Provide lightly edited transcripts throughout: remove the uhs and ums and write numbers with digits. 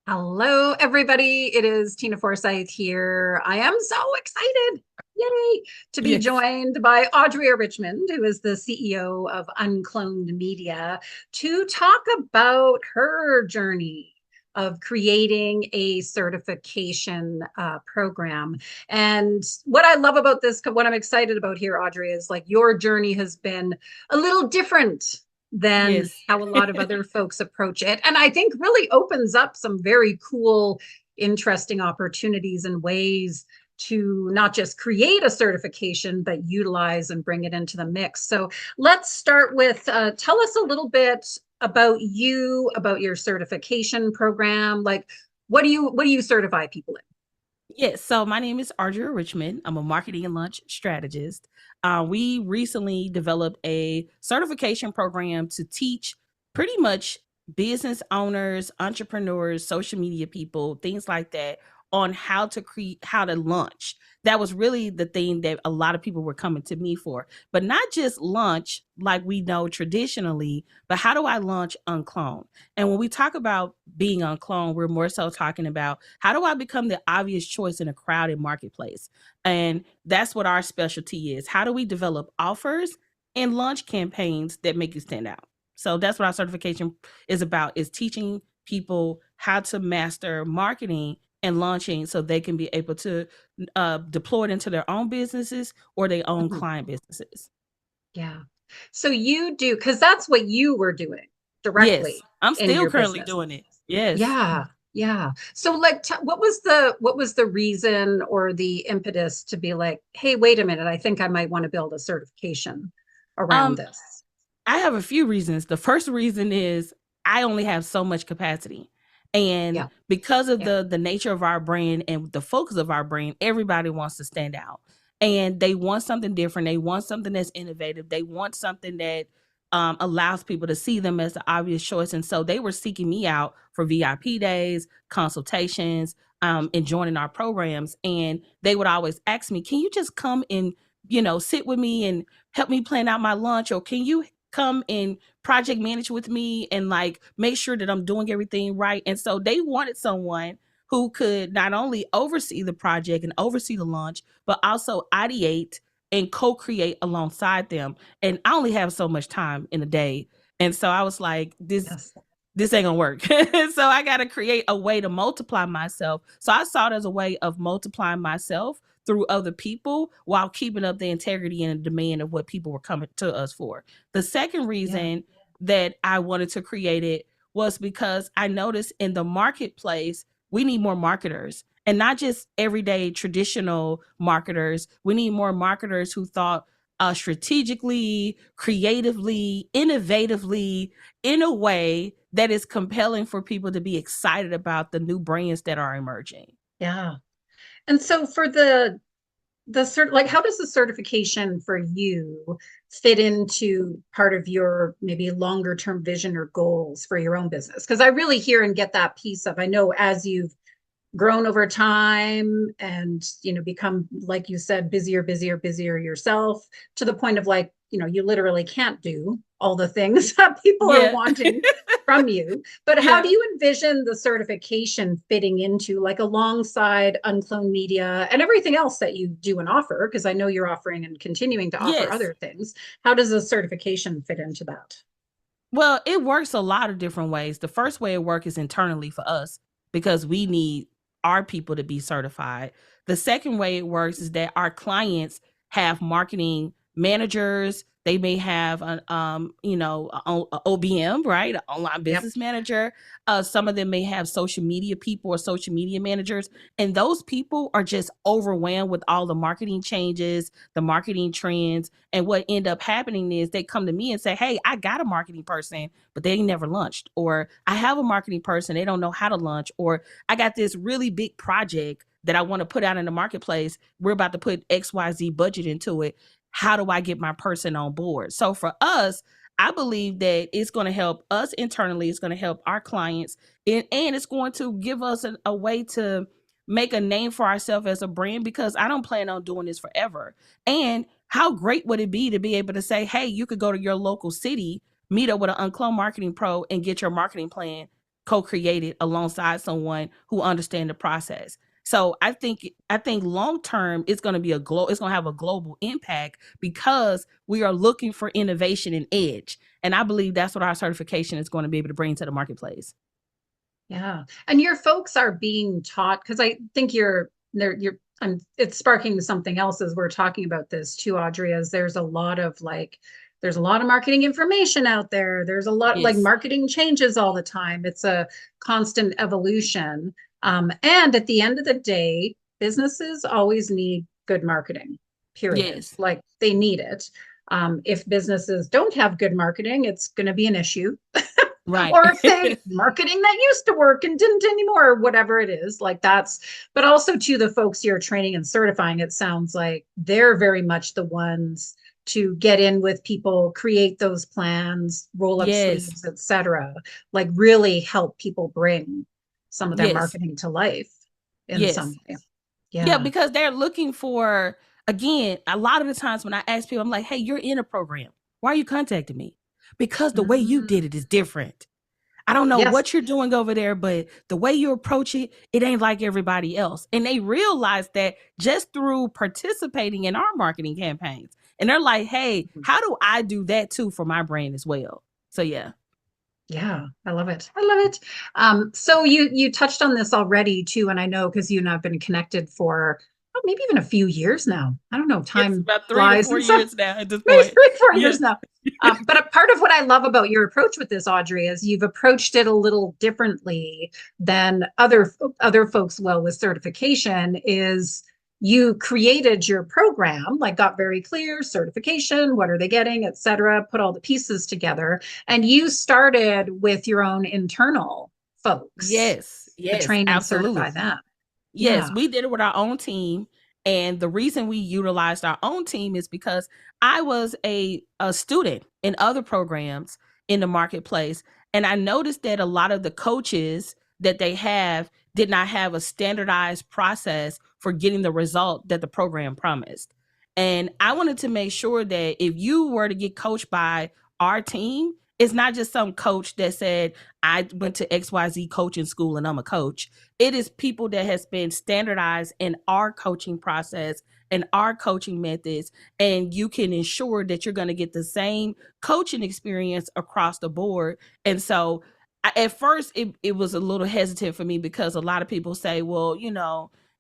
Hello, everybody. It is Tina Forsyth here. I am so excited, yay, to be Yes. joined by Audrey Richmond, who is the CEO of Uncloned Media, to talk about her journey of creating a certification program. And what I love about this, what I'm excited about here, Audrey, is like your journey has been a little different than Yes. how a lot of other folks approach it. And I think really opens up some very cool, interesting opportunities and ways to not just create a certification, but utilize and bring it into the mix. So let's start with tell us a little bit about you, about your certification program. Like, what do you certify people in? Yes. So my name is Audrey Richmond. I'm a marketing and launch strategist. We recently developed a certification program to teach pretty much business owners, entrepreneurs, social media people, things like that, on how to create, how to launch. That was really the thing that a lot of people were coming to me for, but not just launch like we know traditionally, but how do I launch uncloned? And when we talk about being uncloned, we're more so talking about how do I become the obvious choice in a crowded marketplace? And that's what our specialty is. How do we develop offers and launch campaigns that make you stand out? So that's what our certification is about, is teaching people how to master marketing and launching so they can be able to deploy it into their own businesses or their own Mhm. client businesses. Yeah. So you do, because that's what you were doing Yes, directly I'm in still your currently business. doing it. Yes. Yeah, yeah. So like what was the reason or the impetus to be like, "Hey, wait a minute, I think I might want to build a certification around Um, this." I have a few reasons. The first reason is I only have so much capacity. And Yeah. because of Yeah. the nature of our brand and the focus of our brand, everybody wants to stand out. And they want something different. They want something that's innovative. They want something that allows people to see them as the obvious choice. And so they were seeking me out for VIP days, consultations, and joining our programs. And they would always ask me, can you just come and, sit with me and help me plan out my lunch? Or can you come and project manage with me and like make sure that I'm doing everything right? And so they wanted someone who could not only oversee the project and oversee the launch, but also ideate and co-create alongside them. And I only have so much time in a day. And so I was like, Yes. this ain't gonna work. So I gotta create a way to multiply myself. So I saw it as a way of multiplying myself through other people while keeping up the integrity and the demand of what people were coming to us for. The second Yeah. reason that I wanted to create it was because I noticed in the marketplace, we need more marketers, and not just everyday traditional marketers. We need more marketers who thought strategically, creatively, innovatively, in a way that is compelling for people to be excited about the new brands that are emerging. Yeah. And so for the cert like how does the certification for you fit into part of your maybe longer term vision or goals for your own business? Because I really hear and get that piece of, I know as you've grown over time and become, like you said, busier yourself, to the point of like, you literally can't do all the things that people are Yeah. wanting from you. But how do Yeah. you envision the certification fitting into, like, alongside Uncloned Media and everything else that you do and offer? Because I know you're offering and continuing to offer Yes. other things. How does a certification fit into that? Well, it works a lot of different ways. The first way it works is internally for us because we need our people to be certified. The second way it works is that our clients have marketing managers. They may have an a OBM, right? An online Yep. business manager. Some of them may have social media people or social media managers. And those people are just overwhelmed with all the marketing changes, the marketing trends. And what end up happening is they come to me and say, hey, I got a marketing person, but they ain't never launched. Or I have a marketing person, they don't know how to launch. Or I got this really big project that I want to put out in the marketplace. We're about to put XYZ budget into it. How do I get my person on board? So for us, I believe that it's going to help us internally. It's going to help our clients, and it's going to give us a way to make a name for ourselves as a brand, because I don't plan on doing this forever. And how great would it be to be able to say, hey, you could go to your local city, meet up with an Uncloned Marketing Pro, and get your marketing plan co-created alongside someone who understands the process. So I think long term it's going to be it's going to have a global impact because we are looking for innovation and edge. And I believe that's what our certification is going to be able to bring to the marketplace. Yeah. And your folks are being taught, because I think it's sparking something else as we're talking about this too, Audrey, as there's a lot of marketing information out there. There's a lot, like, Yes. marketing changes all the time. It's a constant evolution. And at the end of the day, businesses always need good marketing, period. Yes. Like, they need it. If businesses don't have good marketing, it's going to be an issue. Right. Or if they marketing that used to work and didn't anymore, or whatever it is, like, but also to the folks you're training and certifying, it sounds like they're very much the ones to get in with people, create those plans, roll up Yes. sleeves, etc. Like, really help people bring some of their Yes. marketing to life in some Yes. way. Yeah, Yeah. because they're looking for, again, a lot of the times when I ask people, I'm like, hey, you're in a program. Why are you contacting me? Because the way you did Mm, it is different. I don't know yes. what you're doing over there, but the way you approach it, it ain't like everybody else. And they realize that just through participating in our marketing campaigns. And they're like, hey, how do I do that too for my brand as well? So yeah. Yeah, I love it. I love it. So you touched on this already too, and I know because you and I've been connected for, oh, maybe even a few years now. I don't know, It's time about three to flies, four and so years now at this maybe point. 3, 4 years Yeah. now. But a part of what I love about your approach with this, Audrey, is you've approached it a little differently than other folks. Well, with certification, is you created your program, like, got very clear certification, what are they getting, etc., put all the pieces together, and you started with your own internal folks Yes. to Yes. train and certify Absolutely. them. Yes, Yeah. we did it with our own team. And the reason we utilized our own team is because I was a student in other programs in the marketplace. And I noticed that a lot of the coaches that they have did not have a standardized process for getting the result that the program promised. And I wanted to make sure that if you were to get coached by our team, it's not just some coach that said, I went to XYZ coaching school and I'm a coach. It is people that has been standardized in our coaching process and our coaching methods, and you can ensure that you're going to get the same coaching experience across the board. And so at first it was a little hesitant for me because a lot of people say, well,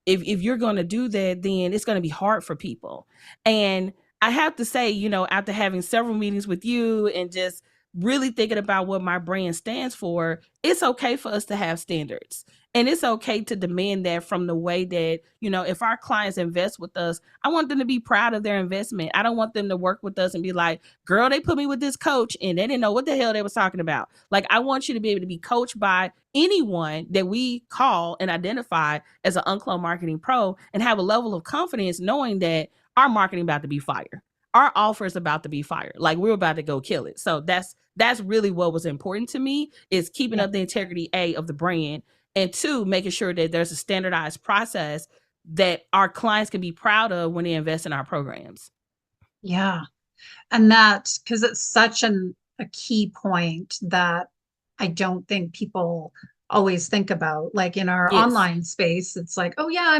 if you're going to do that, then it's going to be hard for people. And I have to say, after having several meetings with you and just really thinking about what my brand stands for, it's okay for us to have standards. And it's okay to demand that from the way that, if our clients invest with us, I want them to be proud of their investment. I don't want them to work with us and be like, girl, they put me with this coach and they didn't know what the hell they was talking about. Like, I want you to be able to be coached by anyone that we call and identify as an Uncloned Marketing Pro and have a level of confidence knowing that our marketing about to be fire. Our offer is about to be fire. Like, we're about to go kill it. So that's really what was important to me, is keeping Yeah. up the integrity, of the brand, and two, making sure that there's a standardized process that our clients can be proud of when they invest in our programs. Yeah. And that, because it's such a key point that I don't think people always think about. Like, in our Yes. online space, it's like, oh yeah,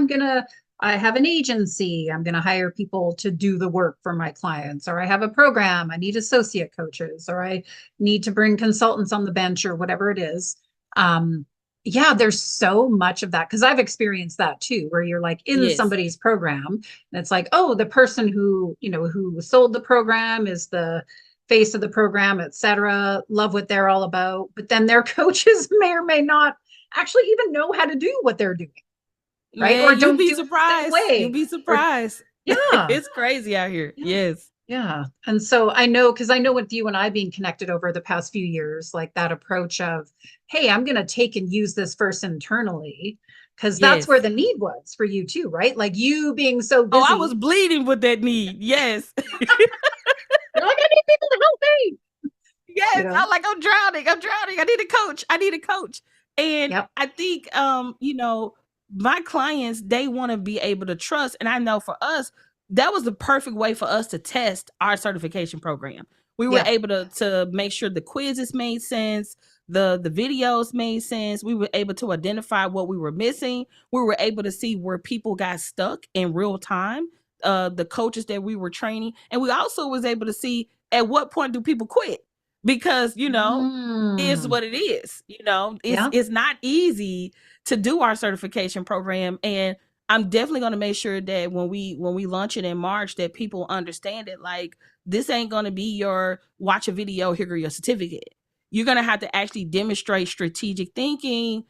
I have an agency, I'm gonna hire people to do the work for my clients, or I have a program, I need associate coaches, or I need to bring consultants on the bench, or whatever it is. Yeah, there's so much of that, because I've experienced that too, where you're like in Yes. somebody's program, and it's like, oh, the person who sold the program is the face of the program, etc. Love what they're all about, but then their coaches may or may not actually even know how to do what they're doing, right? Man, Or you'd don't be do it the same surprised. You'd way. be Or surprised. yeah, It's crazy out here. yeah. Yes. Yeah. And so I know, because I know with you and I being connected over the past few years, like, that approach of, hey, I'm going to take and use this first internally, because that's where Yes. the need was for you too, right? Like, you being so Oh, I was busy, bleeding with that need. Yes. you're like, I need people to help me, you Yes. know? I'm drowning. I'm drowning. I need a coach. I need a coach. And Yep. I think my clients, they want to be able to trust. And I know for us, that was the perfect way for us to test our certification program. We were Yeah. able to make sure the quizzes made sense. The videos made sense. We were able to identify what we were missing. We were able to see where people got stuck in real time, the coaches that we were training, and we also was able to see at what point do people quit, because is Mm, what it is. yeah, It's not easy to do our certification program, and I'm definitely going to make sure that when we launch it in March, that people understand it. Like, this ain't going to be your watch a video, here go your certificate. You're going to have to actually demonstrate strategic thinking,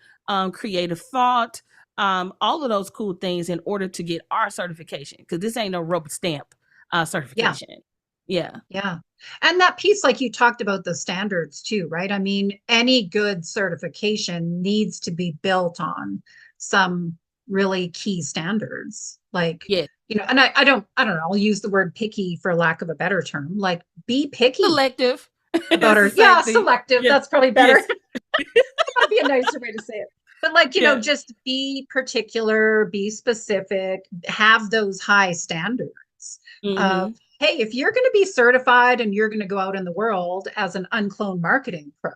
creative thought, all of those cool things in order to get our certification, because this ain't no rubber stamp yeah. certification. Yeah. Yeah. And that piece, like you talked about the standards too, right? I mean, any good certification needs to be built on some really key standards. Like, Yes. and I don't know, I'll use the word picky for lack of a better term. Like, be picky Selective. about It's the our, same yeah, thing. selective. Yes. That's probably better. Yes. That'd be a nicer way to say it. But like, Yeah. just be particular, be specific, have those high standards of, Mm-hmm. hey, if you're going to be certified and you're going to go out in the world as an uncloned marketing pro,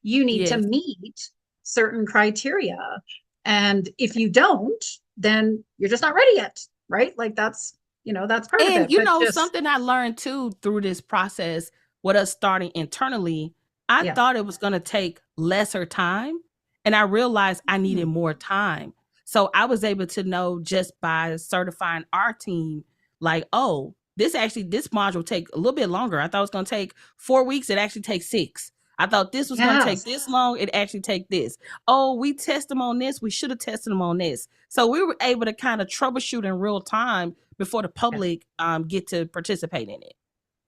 you need to Yes. meet certain criteria. And if you don't, then you're just not ready yet, right? Like that's part of And it. But just, something I learned too through this process with us starting internally, I yeah. thought it was going to take lesser time, and I realized I needed Hmm. more time. So I was able to know just by certifying our team, like, oh, this module take a little bit longer. I thought it was going to take 4 weeks. It actually takes 6. I thought this was going to take Yes. this long. It actually take this. Oh, we test them on this. We should have tested them on this. So we were able to kind of troubleshoot in real time before the Yeah. public get to participate in it.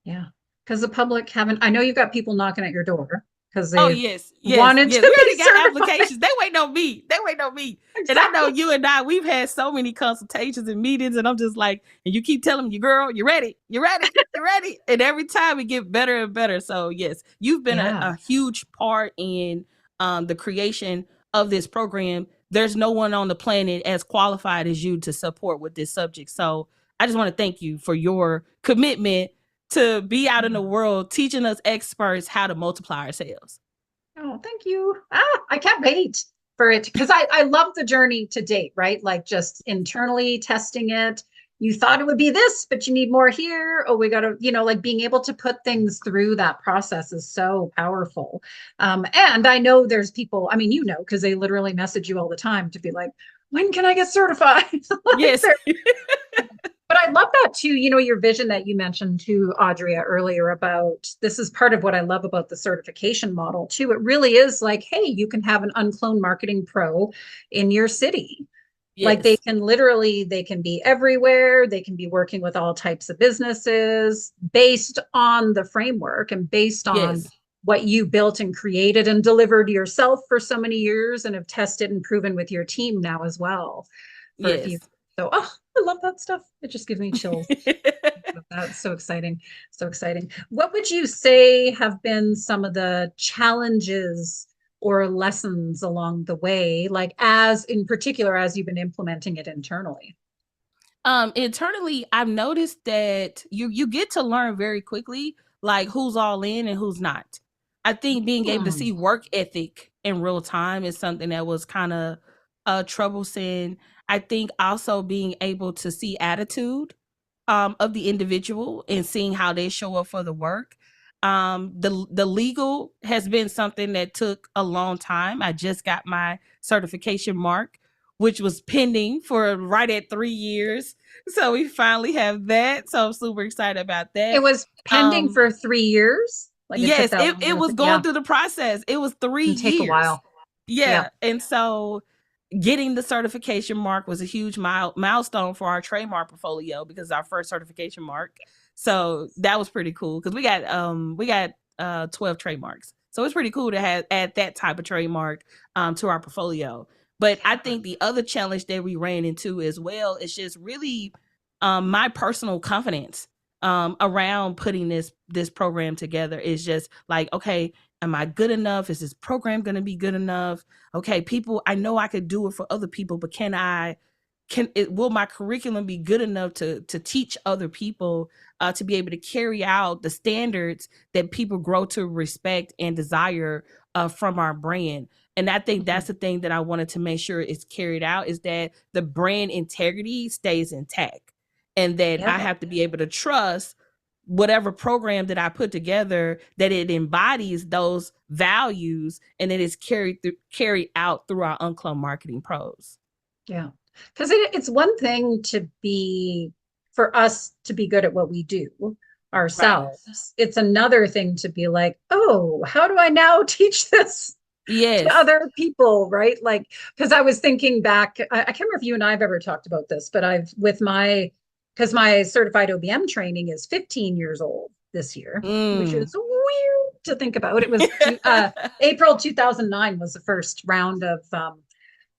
Yeah. Because the public haven't, I know you've got people knocking at your door because Oh they've yes, yes, wanted yes. to We be already got certified. applications. They waiting on me. They waiting on me. And I know Exactly. you and I, we've had so many consultations and meetings, and I'm just like, and you keep telling me, girl, you ready? You ready? You ready? And every time we get better and better. So yes, you've been Yeah. a huge part in the creation of this program. There's no one on the planet as qualified as you to support with this subject. So I just want to thank you for your commitment to be out in the Yeah. world teaching us experts how to multiply our sales. Oh, thank you. I can't wait for it because I love the journey to date, right? Like just internally testing it. You thought it would be this, but you need more here. Oh, we got to, like being able to put things through that process is so powerful. And I know there's people, I mean, because they literally message you all the time to be like, when can I get certified? Like Yes. but I love that too, your vision that you mentioned to Audrey earlier about this is part of what I love about the certification model too. It really is like, hey, you can have an uncloned marketing pro in your city. Like Yes. they can be everywhere. They can be working with all types of businesses based on the framework and based on Yes. what you built and created and delivered yourself for so many years and have tested and proven with your team now as well for a few. Yes. So, I love that stuff. It just gives me chills. That's so exciting. So exciting. What would you say have been some of the challenges or lessons along the way, like as in particular, as you've been implementing it internally? Internally, I've noticed that you get to learn very quickly, like who's all in and who's not. I think being able to Hmm. see work ethic in real time is something that was kind of troublesome. I think also being able to see attitude of the individual and seeing how they show up for the work. The legal has been something that took a long time. I just got my certification mark, which was pending for right at 3 years. So we finally have that. So I'm super excited about It that. was pending Um, for 3 years. Like it took yes, that long. it was Yeah, going through the process. It was three it can take a years. while. Yeah. Yeah. And so getting the certification mark was a huge milestone for our trademark portfolio because it's our first certification mark. So that was pretty cool because we got 12 trademarks. So it's pretty cool to have add that type of trademark to our portfolio. But I Yeah. think the other challenge that we ran into as well is just really my personal confidence around putting this program together. Is just like, okay, am I good enough? Is this program going to be good enough? Okay, people, I know I could do it for other people, but will my curriculum be good enough to teach other people, to be able to carry out the standards that people grow to respect and desire from our brand. And I think that's the thing that I wanted to make sure is carried out, is that the brand integrity stays intact, and that I Yeah. have to be able to trust whatever program that I put together, that it embodies those values and it is carried out through our Uncloned marketing pros. Yeah. Because it's one thing for us to be good at what we do Right. ourselves. It's another thing to be like, oh, how do I now teach this to Yes. other people? Right. Like, because I was thinking back, I can't remember if you and I have ever talked about this, but because my certified OBM training is 15 years old this year, which Mm. is weird to think about. It was April 2009 was the first round of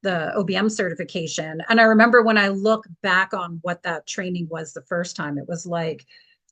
the OBM certification. And I remember when I look back on what that training was the first time, it was like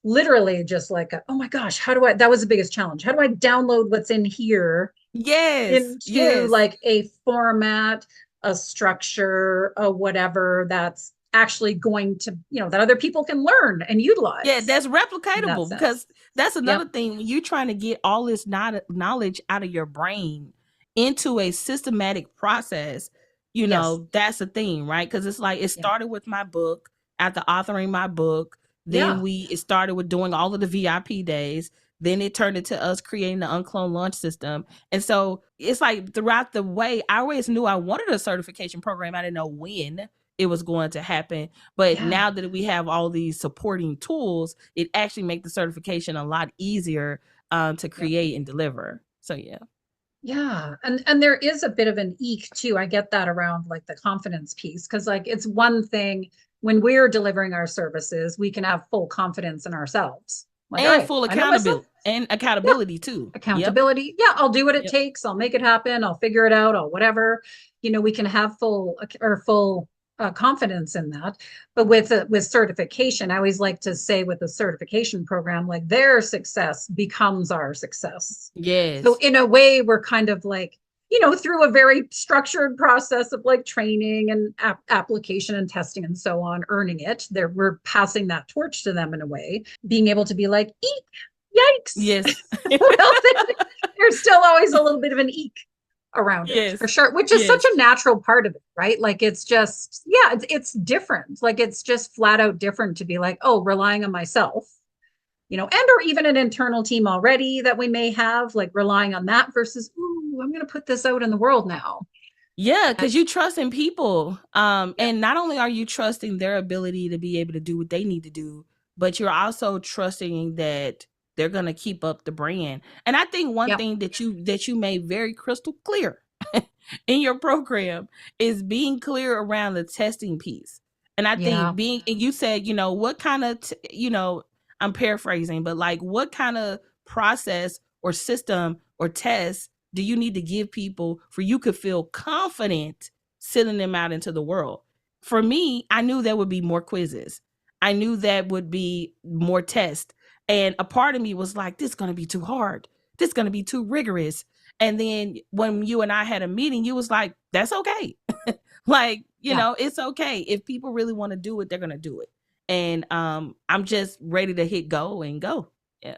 literally just like, oh my gosh, that was the biggest challenge. How do I download what's in here Yes. into Yes. like a format, a structure, a whatever that's actually going to, that other people can learn and Yeah, utilize that's in that replicatable, because sense. that's another Yep. thing. When you're trying to get all this knowledge out of your brain into a systematic process, Yes. that's the thing, right? Because it's like it Yeah. started with my book. After authoring my book, then Yeah. it started with doing all of the VIP days. Then it turned into us creating the Uncloned launch system. And so it's like throughout the way, I always knew I wanted a certification program. I didn't know when it was going to happen. But Yeah. now that we have all these supporting tools, it actually makes the certification a lot easier to Yeah. create and deliver. So yeah. Yeah. And there is a bit of an eke too. I get that around like the confidence piece. Cause like it's one thing when we're delivering our services, we can have full confidence in ourselves. Like, all And right, full I know myself. accountability and Yeah. accountability too. Yep. Accountability. Yeah, I'll do what it Yep. takes. I'll make it happen. I'll figure it out. I'll whatever. We can have full confidence in that. But with certification, I always like to say with the certification program, like their success becomes our success. So Yes. in a way, we're kind of like, through a very structured process of like training and application and testing and so on, earning it. We're passing that torch to them in a way, being able to be like, eek, yikes. Yes. Well, there's still always a little bit of an eek around it for Yes. sure, which is such Yes. a natural part of it, right? Like it's just, yeah, it's different. Like it's just flat out different to be like, oh, relying on myself, and or even an internal team already that we may have, like relying on that versus, ooh, I'm going to put this out in the world now. Yeah, And because you trust in people. yeah, And not only are you trusting their ability to be able to do what they need to do, but you're also trusting that they're gonna keep up the brand. And I think one yeah, thing that you made very crystal clear in your program is being clear around the testing piece. And I yeah, think and you said, what kind of, I'm paraphrasing, but like what kind of process or system or test do you need to give people for you could feel confident sending them out into the world? For me, I knew there would be more quizzes. I knew that would be more tests. And a part of me was like, this is going to be too hard. This is going to be too rigorous. And then when you and I had a meeting, you was like, that's okay. Like, yeah. it's okay. If people really want to do it, they're going to do it. And I'm just ready to hit go and go. Yeah.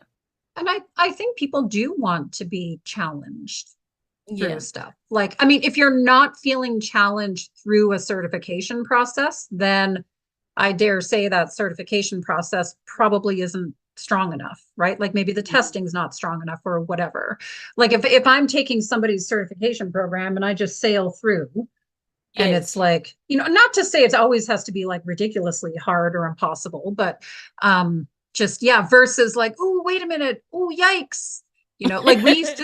And I think people do want to be challenged through Yeah. stuff. Like, I mean, if you're not feeling challenged through a certification process, then I dare say that certification process probably isn't strong enough, right? Like maybe the Mhm. testing's not strong enough or whatever. Like if I'm taking somebody's certification program and I just sail through and it's Yes. like, not to say it always has to be like ridiculously hard or impossible, but just yeah, versus like, oh, wait a minute, oh, yikes. Like we used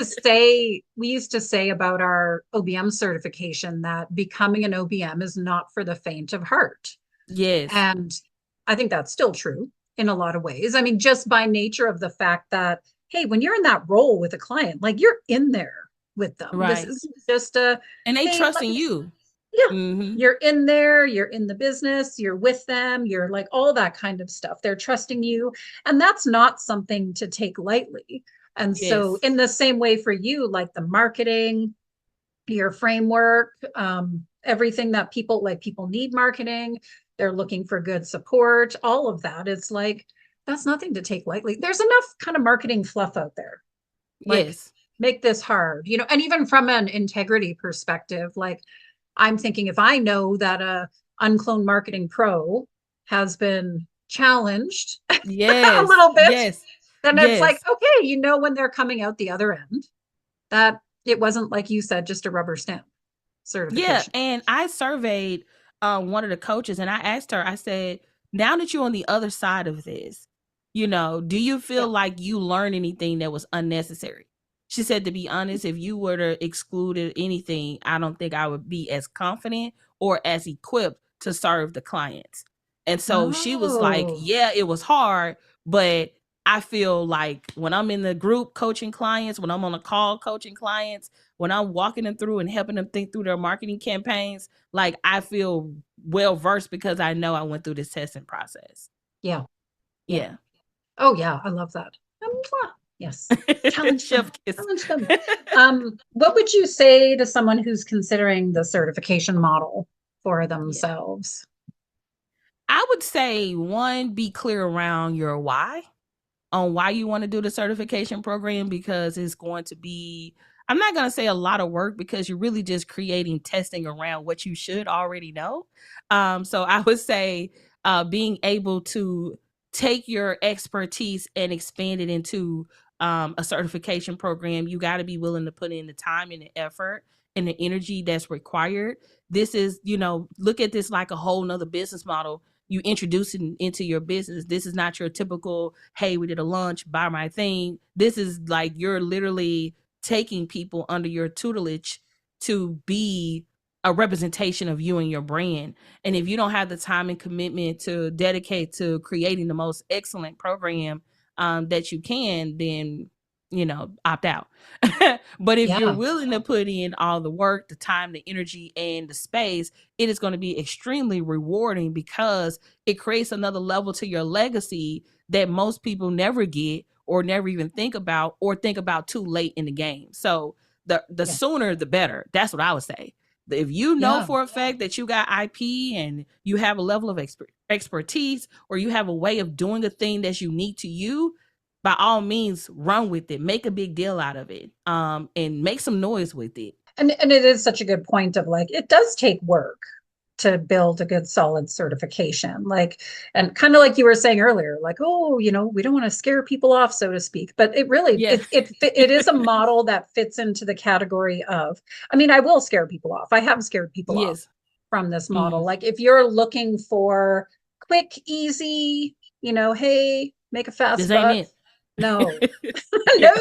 to say about our OBM certification that becoming an OBM is not for the faint of heart. Yes. And I think that's still true in a lot of ways. I mean, just by nature of the fact that, hey, when you're in that role with a client, like you're in there with them. This Right. isn't just a, And they hey, trust in you. yeah, Mhm. you're in there, you're in the business, you're with them, you're like all that kind of stuff. They're trusting you. And that's not something to take lightly. And so, Yes. in the same way for you, like the marketing, your framework, everything that people need marketing. They're looking for good support, all of that. It's like, that's nothing to take lightly. There's enough kind of marketing fluff out there. Like, Yes. make this hard, and even from an integrity perspective, like, I'm thinking if I know that a Uncloned Marketing Pro has been challenged a Yes. little bit, Yes. then it's like, Yes. okay, when they're coming out the other end, that it wasn't, like you said, just a rubber stamp Yeah, certification. and I surveyed one of the coaches, and I asked her, I said, now that you're on the other side of this, do you feel Yeah. like you learned anything that was unnecessary? She said, to be honest, if you were to exclude anything, I don't think I would be as confident or as equipped to serve the clients. And so she was like, Oh, yeah, it was hard, but I feel like when I'm in the group coaching clients, when I'm on a call coaching clients, when I'm walking them through and helping them think through their marketing campaigns, like I feel well versed because I know I went through this testing process. yeah. Yeah. Yeah. Oh, yeah. I love that. Yes. Challenge Chef them. kiss. Challenge them. What would you say to someone who's considering the certification model for Yeah. themselves? I would say one, be clear around your why on why you want to do the certification program, because it's going to be, I'm not going to say a lot of work, because you're really just creating testing around what you should already know. So I would say being able to take your expertise and expand it into a certification program, you got to be willing to put in the time and the effort and the energy that's required. This is, look at this like a whole nother business model you introduce it into your business. This is not your typical, hey, we did a lunch, buy my thing. This is like you're literally taking people under your tutelage to be a representation of you and your brand. And if you don't have the time and commitment to dedicate to creating the most excellent program that you can, then opt out. But if you're Yeah. willing to put in all the work, the time, the energy, and the space, it is going to be extremely rewarding, because it creates another level to your legacy that most people never get or never even think about, or think about too late in the game. So the Yeah. sooner the better. That's what I would say. If you know Yeah. for a fact that you got IP and you have a level of expertise, or you have a way of doing a thing that's unique to you, by all means run with it, make a big deal out of it, and make some noise with it. And it is such a good point of, like, it does take work to build a good solid certification, like, and kind of like you were saying earlier, like, oh, we don't want to scare people off, so to speak, but it really, Yeah. it is a model that fits into the category of, I mean, I will scare people off. I have scared people off Yes. from this model. Mhm. Like, if you're looking for quick, easy, hey, make a This fast ain't buck, it. no. Yeah.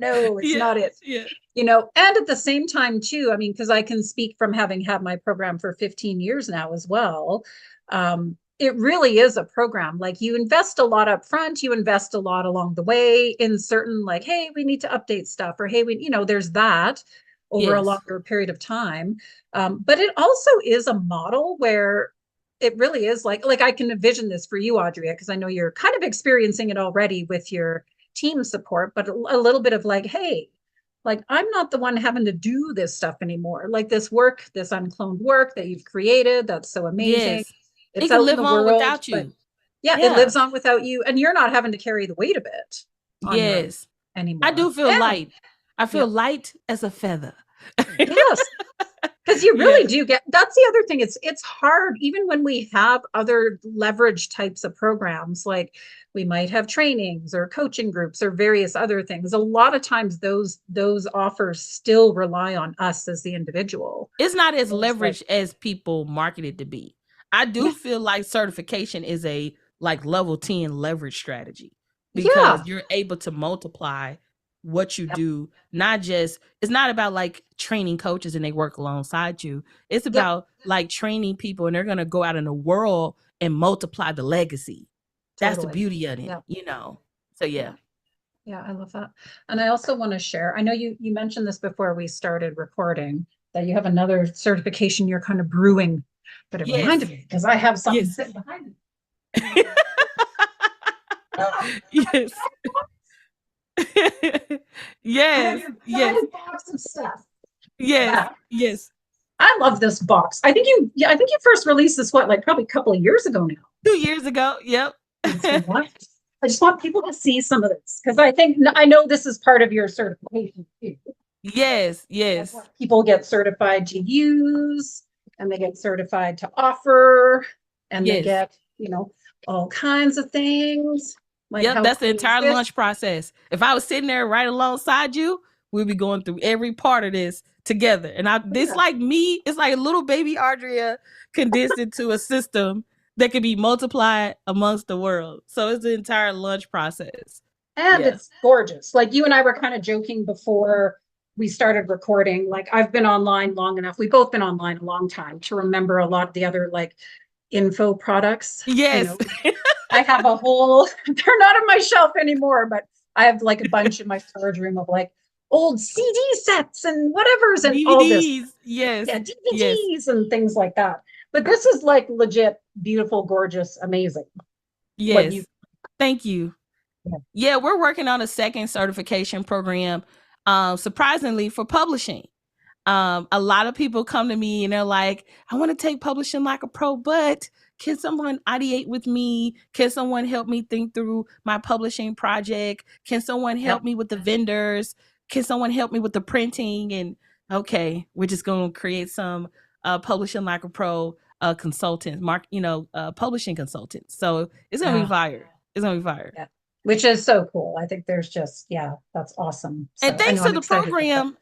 No, it's Yeah. not it. Yeah. And at the same time too, I mean, because I can speak from having had my program for 15 years now as well. It really is a program. Like, you invest a lot up front, you invest a lot along the way in certain, like, hey, we need to update stuff, or hey, there's that over a Yes. longer period of time. But it also is a model where it really is like I can envision this for you, Audrea, because I know you're kind of experiencing it already with your team support, but a little bit of like, hey, like, I'm not the one having to do this stuff anymore. Like, this work, this uncloned work that you've created, that's so amazing. Yes. It It's can out in live the on world, without but you. yeah, it Yeah. lives on without you, and you're not having to carry the weight of it on your own Yes. I anymore. do feel Yeah. light. I feel Yeah. light as a feather. Yes. Because you really Yes. do get, that's the other thing. It's hard, even when we have other leverage types of programs, like we might have trainings or coaching groups or various other things. A lot of times those offers still rely on us as the individual. It's not as It's like, leveraged as people market it to be. I do yeah, feel like certification is a like level 10 leverage strategy, because yeah, you're able to multiply what you yep, do. Not just, it's not about like training coaches and they work alongside you. It's yep, about like training people, and they're going to go out in the world and multiply the legacy. That's the totally. beauty of it, Yeah, So yeah, yeah. yeah, I love that. And I also want to share, I know you mentioned this before we started recording, that you have another certification you're kind of brewing, but it Yes. reminded me because I have something Yes. sitting behind me. Yes. I have Yes. your Yes. giant box of stuff. Yes. But Yes. I love this box. I think you first released this, what, like probably a couple of years ago now. 2 years ago. Yep. I just want people to see some of this because I know this is part of your certification too. Yes, Like yes, what people get certified to use and they get certified to offer and they yes. get, all kinds of things. Like Yep, how that's the cool is entire this? launch process. If I was sitting there right alongside you, we'd be going through every part of this together. And this Yeah. like me, it's like a little baby Ardria condensed into a system that can be multiplied amongst the world. So it's the entire launch process. And Yeah. it's gorgeous. Like you and I were kind of joking before we started recording. Like I've been online long enough. We've both been online a long time to remember a lot of the other like info products. Yes. I have a whole, they're not on my shelf anymore, but I have like a bunch in my storage room of like old CD sets and whatever's and all this. DVDs. Yes. Yeah, Yes. DVDs and things like that. But this is like legit, beautiful, gorgeous, amazing. What you, Yes. Thank you. yeah. Yeah, we're working on a second certification program, surprisingly for publishing. A lot of people come to me and they're like, I want to take publishing like a pro, but can someone ideate with me? Can someone help me think through my publishing project? Can someone Yep. help me with the vendors? Can someone help me with the printing? And okay, we're just going to create some publishing like a pro consultants, publishing consultants. So it's going to be Yeah. fire. It's going to be fire. Yeah. Which is so cool. I think there's just, yeah, that's awesome. And So I thanks know to I'm the excited about that.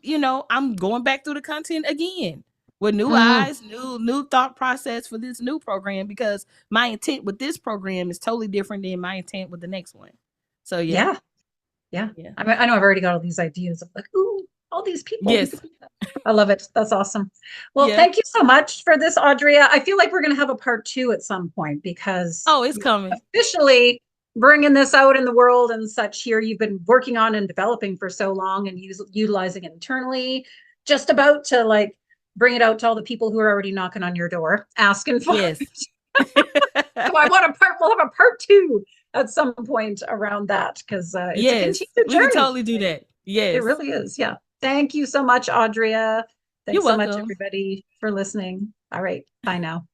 program, I'm going back through the content again with new Mm, eyes, new thought process for this new program because my intent with this program is totally different than my intent with the next one. So yeah, yeah. Yeah. yeah, I know I've already got all these ideas of like, ooh, all these people. yes, I love it. That's awesome. Well, yeah. thank you so much for this, Audrey. I feel like we're going to have a part two at some point because Oh, it's you're coming. officially bringing this out in the world and such here. You've been working on and developing for so long and utilizing it internally, just about to like bring it out to all the people who are already knocking on your door asking for it. Yes, So we'll have a part two at some point around that because it's a yes. continued We can journey. totally do that. It Yes, really is. Yeah. Thank you so much, Audrey. you're Thanks so much, welcome. everybody, for listening. All right. Bye now.